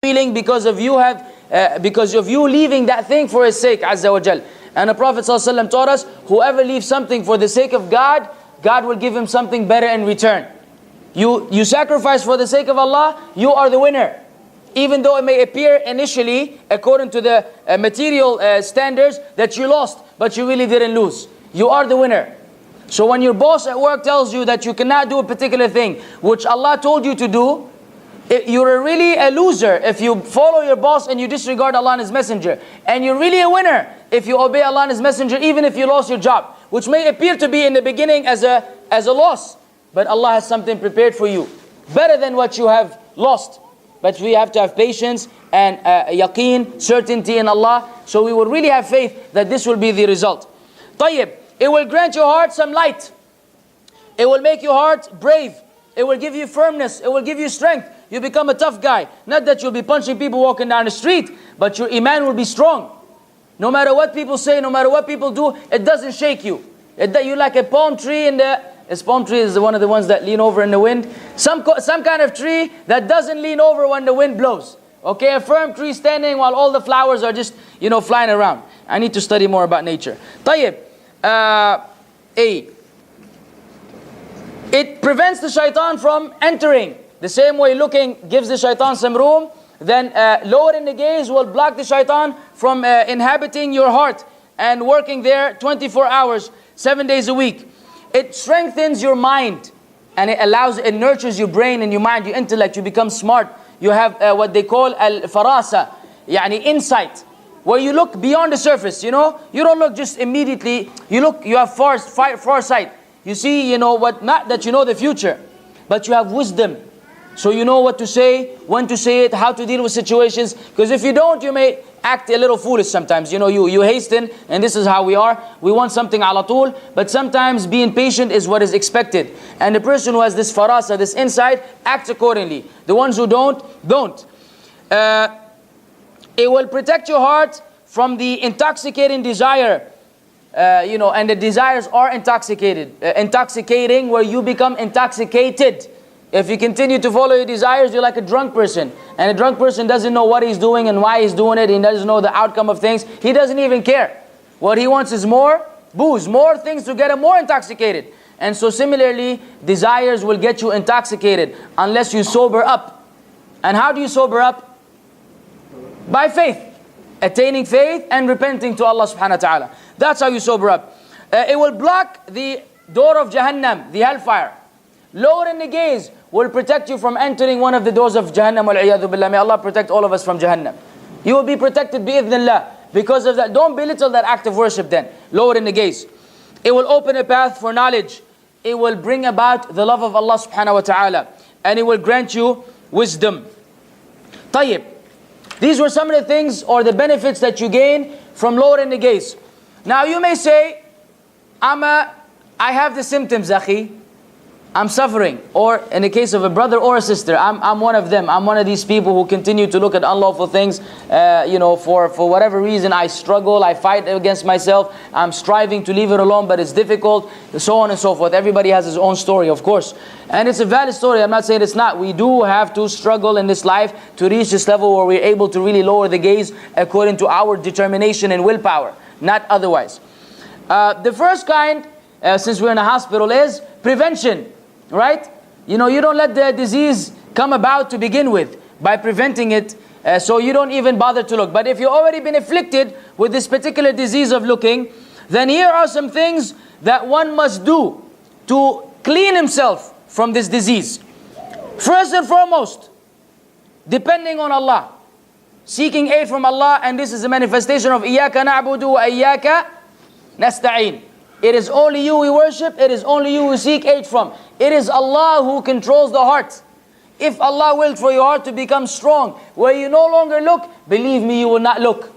feeling because of you leaving that thing for His sake, Azza wa Jal. And the Prophet ﷺ taught us, whoever leaves something for the sake of God, God will give him something better in return. You sacrifice for the sake of Allah, you are the winner. Even though it may appear initially, according to the material standards, that you lost, but you really didn't lose. You are the winner. So when your boss at work tells you that you cannot do a particular thing, which Allah told you to do, you're really a loser if you follow your boss and you disregard Allah and His Messenger. And you're really a winner if you obey Allah and His Messenger, even if you lost your job, which may appear to be in the beginning as a loss. But Allah has something prepared for you, better than what you have lost. But we have to have patience and yaqeen, certainty in Allah. So we will really have faith that this will be the result. Tayyib, it will grant your heart some light. It will make your heart brave. It will give you firmness. It will give you strength. You become a tough guy. Not that you'll be punching people walking down the street, but your iman will be strong. No matter what people say, no matter what people do, it doesn't shake you. You're like a palm tree This palm tree is one of the ones that lean over in the wind. Some kind of tree that doesn't lean over when the wind blows. Okay, a firm tree standing while all the flowers are just, flying around. I need to study more about nature. Tayyib. It prevents the shaitan from entering. The same way looking gives the shaitan some room, then lowering the gaze will block the shaitan from inhabiting your heart and working there 24 hours, 7 days a week. It strengthens your mind, and it nurtures your brain and your mind, your intellect. You become smart. You have what they call al-farasa, insight, where you look beyond the surface. You don't look just immediately. You have foresight. You see, not that you know the future, but you have wisdom. So you know what to say, when to say it, how to deal with situations. Because if you don't, you may act a little foolish sometimes. You hasten, and this is how we are. We want something ala tool, but sometimes being patient is what is expected. And the person who has this farasa, this insight, acts accordingly. The ones who don't. It will protect your heart from the intoxicating desire. And the desires are intoxicating, where you become intoxicated. If you continue to follow your desires, you're like a drunk person. And a drunk person doesn't know what he's doing and why he's doing it. He doesn't know the outcome of things. He doesn't even care. What he wants is more booze, more things to get him more intoxicated. And so similarly, desires will get you intoxicated unless you sober up. And how do you sober up? By faith. Attaining faith and repenting to Allah subhanahu wa ta'ala. That's how you sober up. It will block the door of Jahannam, the hellfire. Lowering the gaze will protect you from entering one of the doors of Jahannam. Wal-'iyadhu billah. May Allah protect all of us from Jahannam. You will be protected bi-idhnillah. Because of that, don't belittle that act of worship then. Lowering the gaze. It will open a path for knowledge. It will bring about the love of Allah subhanahu wa ta'ala. And it will grant you wisdom. Tayyib. These were some of the things or the benefits that you gain from lowering the gaze. Now you may say, I have the symptoms, akhi. I'm suffering. Or in the case of a brother or a sister, I'm one of them. I'm one of these people who continue to look at unlawful things. For whatever reason, I struggle. I fight against myself. I'm striving to leave it alone, but it's difficult. So on and so forth. Everybody has his own story, of course. And it's a valid story. I'm not saying it's not. We do have to struggle in this life to reach this level where we're able to really lower the gaze according to our determination and willpower, not otherwise. The first kind, since we're in a hospital, is prevention. Right? You don't let the disease come about to begin with by preventing it, so you don't even bother to look. But if you've already been afflicted with this particular disease of looking, then here are some things that one must do to clean himself from this disease. First and foremost, depending on Allah, seeking aid from Allah, and this is a manifestation of إِيَّاكَ نَعْبُدُ وَإِيَّاكَ نَسْتَعِينُ. It is only you we worship, it is only you we seek aid from. It is Allah who controls the heart. If Allah willed for your heart to become strong, where you no longer look, believe me, you will not look.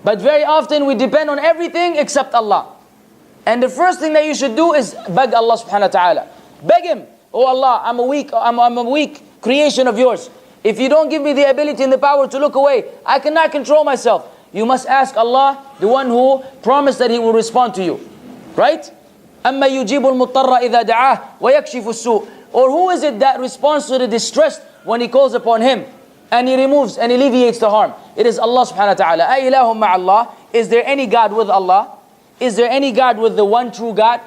But very often we depend on everything except Allah. And the first thing that you should do is beg Allah subhanahu wa ta'ala. Beg Him, oh Allah, I'm a weak creation of yours. If you don't give me the ability and the power to look away, I cannot control myself. You must ask Allah, the one who promised that He will respond to you. Right? أَمَّا يُجِيبُ الْمُضْطَرَّ إِذَا دَعَاهُ وَيَكْشِفُ السُّوءِ. Or who is it that responds to the distressed when he calls upon Him? and He removes and alleviates the harm. It is Allah subhanahu wa ta'ala. A ilahum ma'allah. Is there any God with Allah? Is there any God with the one true God?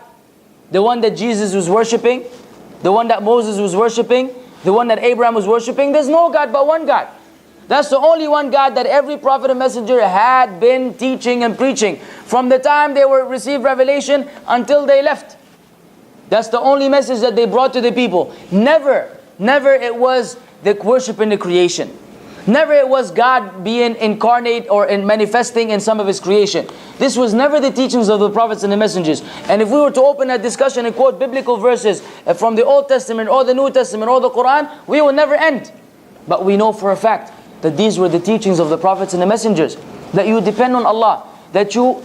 The one that Jesus was worshipping? The one that Moses was worshipping? The one that Abraham was worshipping? There's no God but one God. That's the only one God that every prophet and messenger had been teaching and preaching. From the time they were received revelation until they left. That's the only message that they brought to the people. Never it was the worship in the creation. Never it was God being incarnate or in manifesting in some of His creation. This was never the teachings of the prophets and the messengers. And if we were to open a discussion and quote biblical verses from the Old Testament or the New Testament or the Quran, we will never end. But we know for a fact that these were the teachings of the prophets and the messengers. That you depend on Allah. That you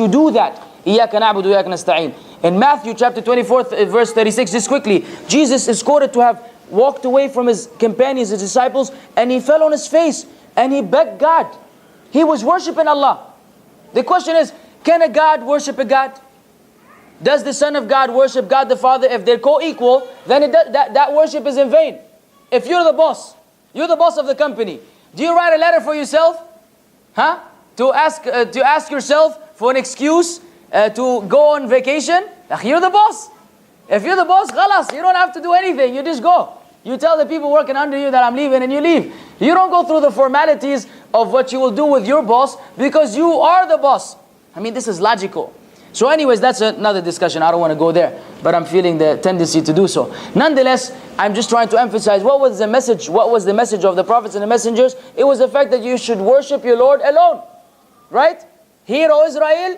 do that. إِيَّاكَ نَعْبُدُ وَإِيَّاكَ نَسْتَعِينُ. In Matthew chapter 24, verse 36, just quickly, Jesus is quoted to have walked away from His companions, His disciples, and He fell on His face and He begged God. He was worshipping Allah. The question is, can a God worship a God? Does the Son of God worship God the Father? If they're co-equal, then that worship is in vain. If you're the boss of the company, do you write a letter for yourself? To ask yourself for an excuse to go on vacation? You're the boss. If you're the boss, khalas, you don't have to do anything. You just go. You tell the people working under you that I'm leaving and you leave. You don't go through the formalities of what you will do with your boss because you are the boss. I mean, this is logical. So anyways, that's another discussion. I don't want to go there, but I'm feeling the tendency to do so. Nonetheless, I'm just trying to emphasize what was the message. What was the message of the prophets and the messengers? It was the fact that you should worship your Lord alone. Right? Hear, O Israel,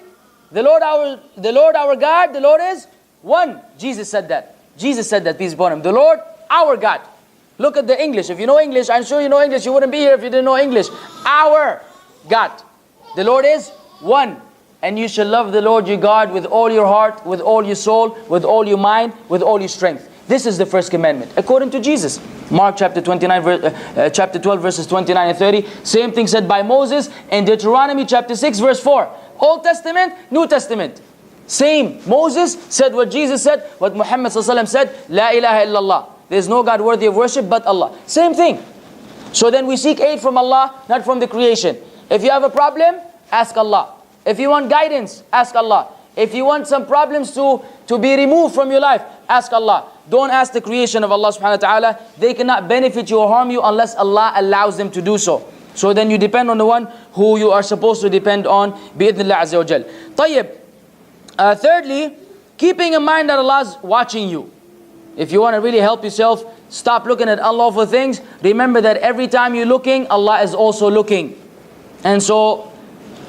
the Lord our God, the Lord is one. Jesus said that. Jesus said that, peace be upon Him. The Lord, our God. Look at the English. If you know English, I'm sure you know English. You wouldn't be here if you didn't know English. Our God. The Lord is one. And you shall love the Lord your God with all your heart, with all your soul, with all your mind, with all your strength. This is the first commandment, according to Jesus. Mark chapter 12, verses 29 and 30. Same thing said by Moses in Deuteronomy chapter 6, verse 4. Old Testament, New Testament. Same. Moses said what Jesus said, what Muhammad said, La ilaha illallah. There is no God worthy of worship but Allah. Same thing. So then we seek aid from Allah, not from the creation. If you have a problem, ask Allah. If you want guidance, ask Allah. If you want some problems to be removed from your life, ask Allah. Don't ask the creation of Allah subhanahu wa ta'ala. They cannot benefit you or harm you unless Allah allows them to do so. So then you depend on the one who you are supposed to depend on, bi'idhnillah azza wa jal. Tayyib. Thirdly, keeping in mind that Allah is watching you. If you want to really help yourself, stop looking at unlawful things. Remember that every time you're looking, Allah is also looking. And so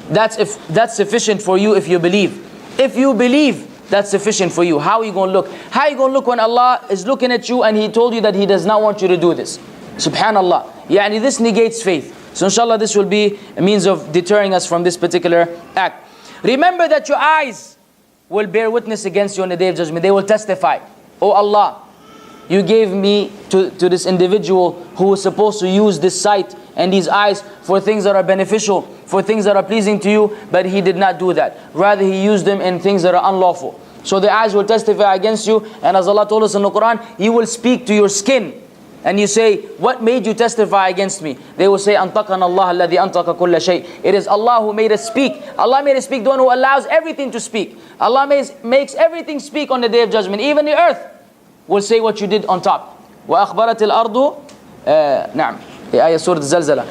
that's sufficient for you if you believe. If you believe, that's sufficient for you. How are you going to look? How are you going to look when Allah is looking at you and He told you that He does not want you to do this? Subhanallah. Yani this negates faith. So inshallah this will be a means of deterring us from this particular act. Remember that your eyes will bear witness against you on the Day of Judgment. They will testify. Oh Allah, you gave me to this individual who was supposed to use this sight and these eyes for things that are beneficial, for things that are pleasing to you, but he did not do that. Rather, he used them in things that are unlawful. So the eyes will testify against you, and as Allah told us in the Quran, He will speak to your skin. And you say, what made you testify against me? They will say, أَنْطَقَنَا اللَّهَ الَّذِي أَنْطَقَ كُلَّ شَيْءٍ. It is Allah who made us speak. Allah made us speak, the one who allows everything to speak. Allah makes everything speak on the Day of Judgment. Even the earth will say what you did on top. وَأَخْبَرَتِ الْأَرْضُ نعم آية سورة الزلزلة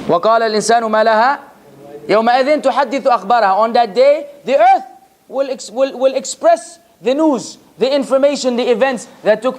وَقَالَ الْإِنسَانُ مَا لَهَا يَوْمَئِذٍ تُحَدِّثُ أَخْبَارَهَا. On that day, the earth will express the news, the information, the events that took